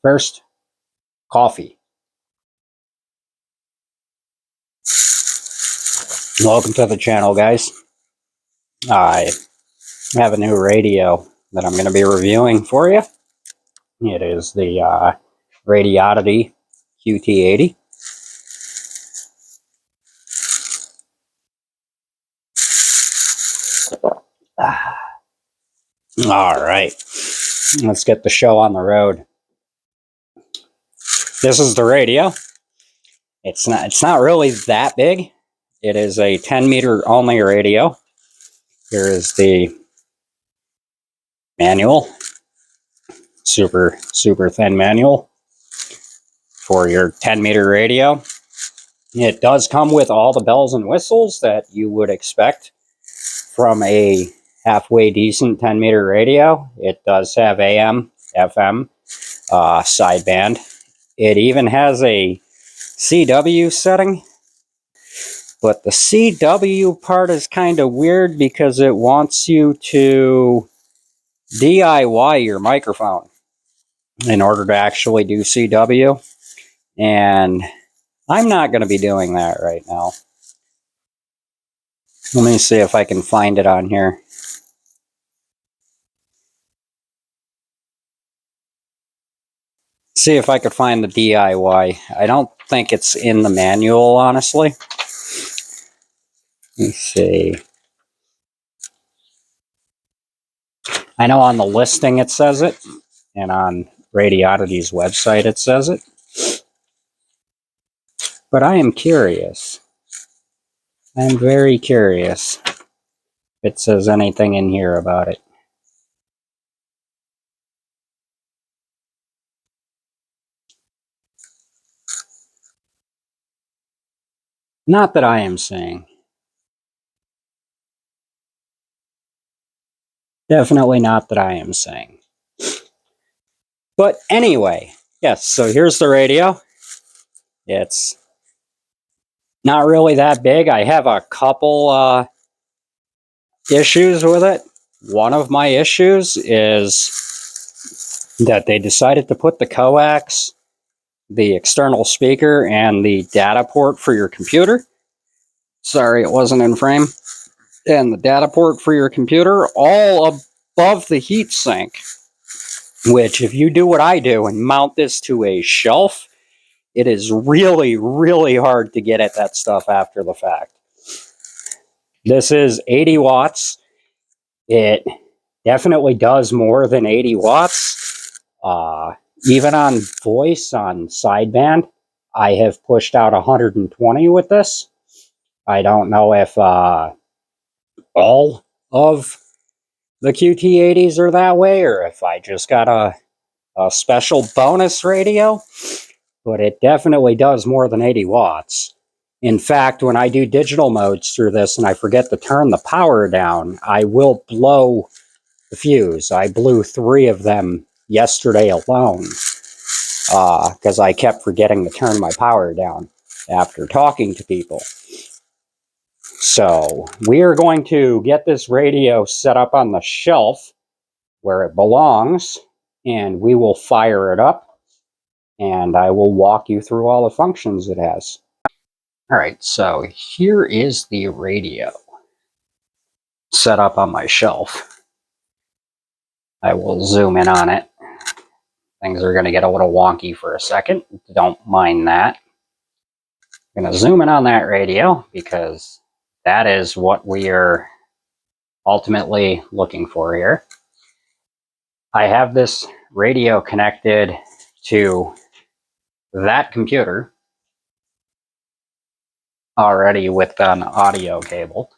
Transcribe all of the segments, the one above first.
First, coffee. Welcome to the channel, guys. I have a new radio that I'm going to be reviewing for you. It is the Radioddity QT80. All right, let's get the show on the road. This is the radio. It's not really that big. It is a 10 meter only radio. Here is the manual, super thin manual for your 10 meter radio. It does come with all the bells and whistles that you would expect from a halfway decent 10 meter radio. It does have AM, FM, sideband. It even has a CW setting, but the CW part is kind of weird because it wants you to DIY your microphone in order to actually do CW, and I'm not going to be doing that right now. Let me see if I can find it on here. See if I could find the DIY. I don't think it's in the manual, honestly. Let's see. I know on the listing it says it, and on Radioddity's website it says it. But I am curious. I'm very curious if it says anything in here about it. Not that I am saying. Definitely not that I am saying. But anyway, yes, so here's the radio. It's not really that big. I have a couple issues with it. One of my issues is that they decided to put the coax, the external speaker, and the data port for your computer. Sorry, it wasn't in frame. And the data port for your computer all above the heatsink, which if you do what I do and mount this to a shelf, it is really hard to get at that stuff after the fact. This is 80 watts. It definitely does more than 80 watts. Even on voice, on sideband, I have pushed out 120 with this. I don't know if all of the QT80s are that way, or if I just got a special bonus radio, but it definitely does more than 80 watts. In fact, when I do digital modes through this and I forget to turn the power down, I will blow the fuse. I blew 3 of them yesterday alone because I kept forgetting to turn my power down after talking to people. So we are going to get this radio set up on the shelf where it belongs, and we will fire it up, and I will walk you through all the functions it has. All right, so here is the radio set up on my shelf. I will zoom in on it. Things are going to get a little wonky for a second. Don't mind that. I'm going to zoom in on that radio because that is what we are ultimately looking for here. I have this radio connected to that computer already with an audio cable.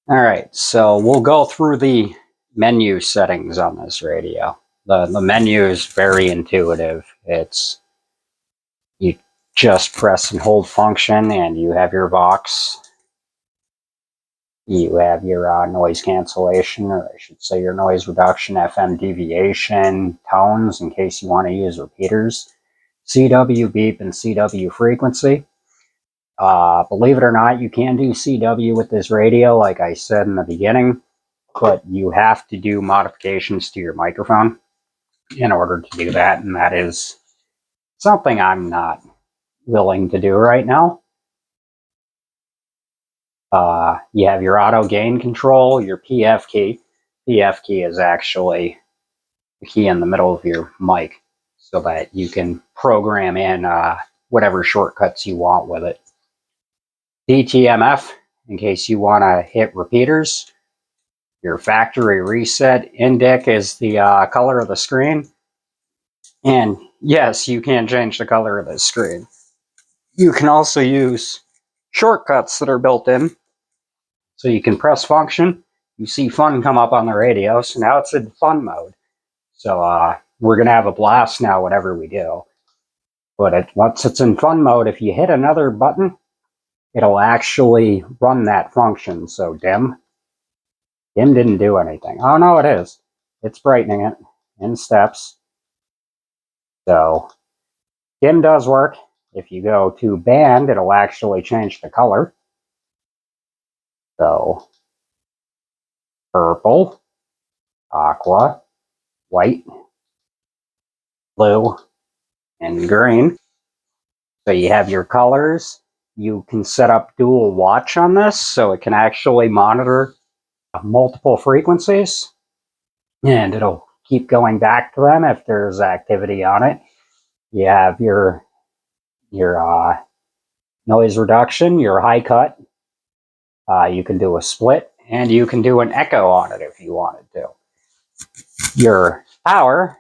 All right, so we'll go through the menu settings on this radio. The menu is very intuitive. It's you just press and hold function and you have your box. You have your noise cancellation, or I should say your noise reduction, FM deviation, tones in case you want to use repeaters, CW beep and CW frequency. Believe it or not, you can do CW with this radio, like I said in the beginning, but you have to do modifications to your microphone in order to do that, and that is something I'm not willing to do right now. You have your auto gain control, your PF key. PF key is actually the key in the middle of your mic so that you can program in whatever shortcuts you want with it. DTMF, in case you want to hit repeaters. Your factory reset. Indic is the color of the screen. And yes, you can change the color of the screen. You can also use shortcuts that are built in. So you can press function. You see fun come up on the radio. So now it's in fun mode. So we're going to have a blast now, whatever we do. But once it's in fun mode, if you hit another button, it'll actually run that function. So dim didn't do anything. Oh no, it is. It's brightening it in steps. So dim does work. If you go to band, it'll actually change the color. So purple, aqua, white, blue, and green. So you have your colors. You can set up dual watch on this, so it can actually monitor multiple frequencies, and it'll keep going back to them if there's activity on it. You have your noise reduction, your high cut. You can do a split, and you can do an echo on it if you wanted to. Your power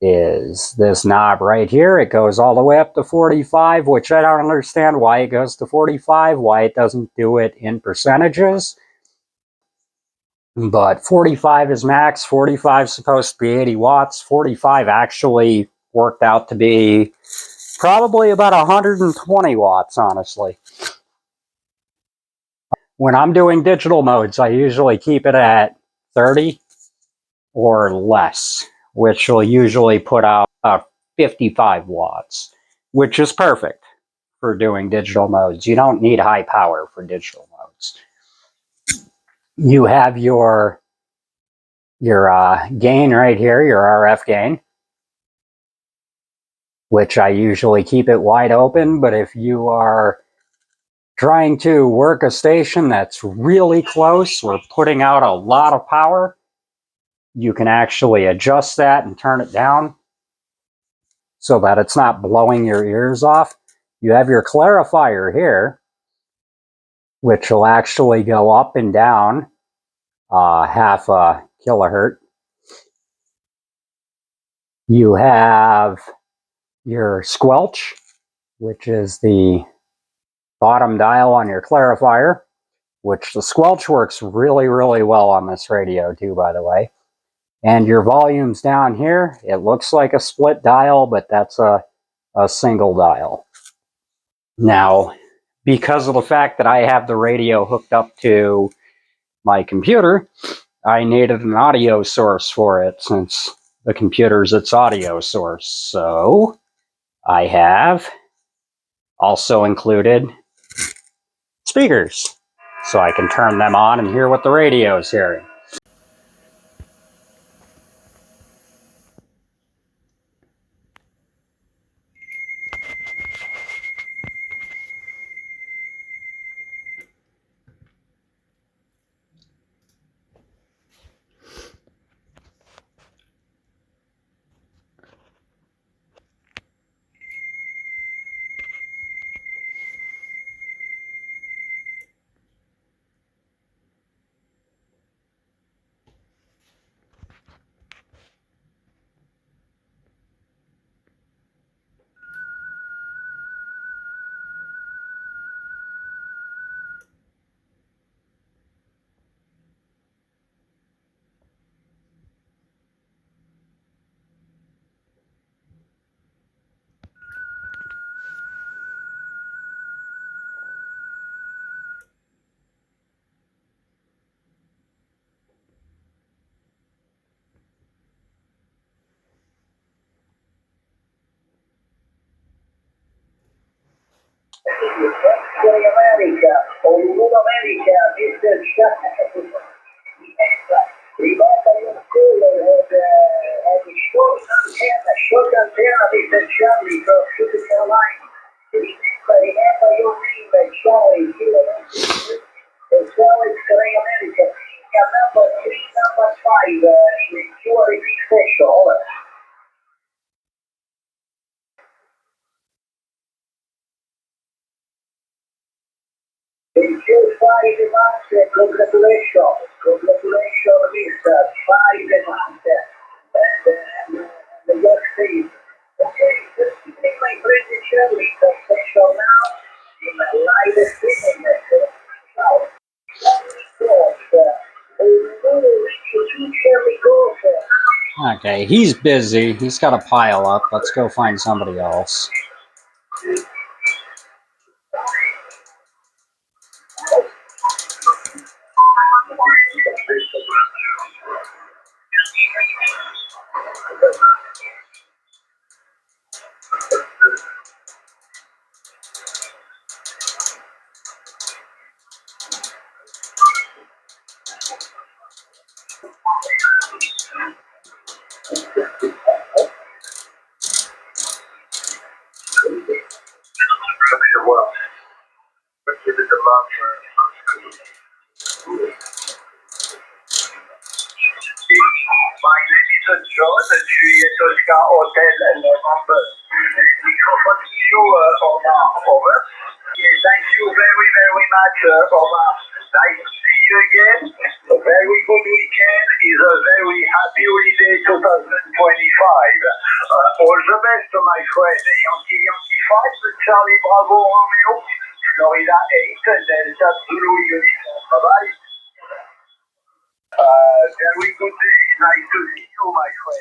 is this knob right here. It goes all the way up to 45, which I don't understand why it goes to 45, why it doesn't do it in percentages. But 45 is max. 45 is supposed to be 80 watts. 45 actually worked out to be probably about 120 watts, honestly. When I'm doing digital modes, I usually keep it at 30 or less, which will usually put out 55 watts, which is perfect for doing digital modes. You don't need high power for digital modes. You have your gain right here, your RF gain, which I usually keep it wide open, but if you are trying to work a station that's really close or putting out a lot of power, you can actually adjust that and turn it down so that it's not blowing your ears off. You have your clarifier here, which will actually go up and down half a kilohertz. You have your squelch, which is the bottom dial on your clarifier, which the squelch works really, really well on this radio too, by the way. And your volume's down here. It looks like a split dial, but that's a single dial. Now, because of the fact that I have the radio hooked up to my computer, I needed an audio source for it since the computer's its audio source. So I have also included speakers so I can turn them on and hear what the radio is hearing. Okay, he's busy. He's got to pile up. Let's go find somebody else.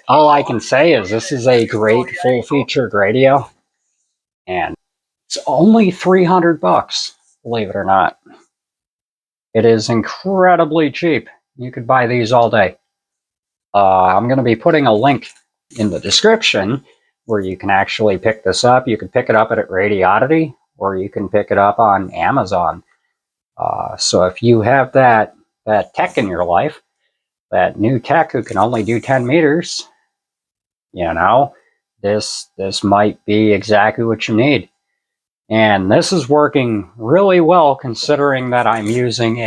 All I can say is this is a great full-featured radio, and it's only 300 bucks, believe it or not. It is incredibly cheap. You could buy these all day. I'm going to be putting a link in the description where you can actually pick this up. You can pick it up at Radioddity, or you can pick it up on Amazon. So if you have that tech in your life, that new tech who can only do 10 meters, you know, this might be exactly what you need. And this is working really well considering that I'm using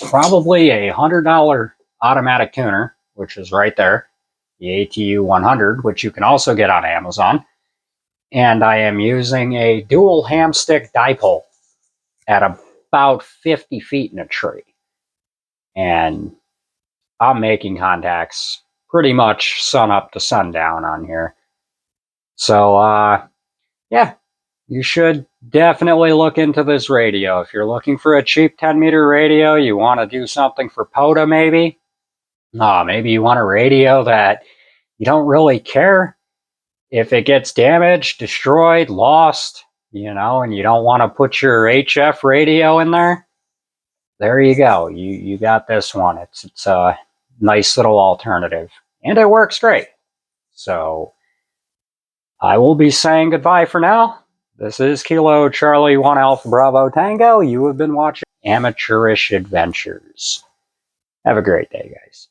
probably a $100 automatic tuner, which is right there, the ATU 100, which you can also get on Amazon. And I am using a dual ham stick dipole at about 50 feet in a tree. And I'm making contacts pretty much sun up to sundown on here. So, yeah, you should definitely look into this radio. If you're looking for a cheap 10-meter radio, you want to do something for POTA maybe. Maybe you want a radio that you don't really care if it gets damaged, destroyed, lost, and you don't want to put your HF radio in there. There you go. You got this one. It's a nice little alternative, and it works great. So I will be saying goodbye for now. This is Kilo Charlie 1 Alpha Bravo Tango. You have been watching Amateurish Adventures. Have a great day, guys.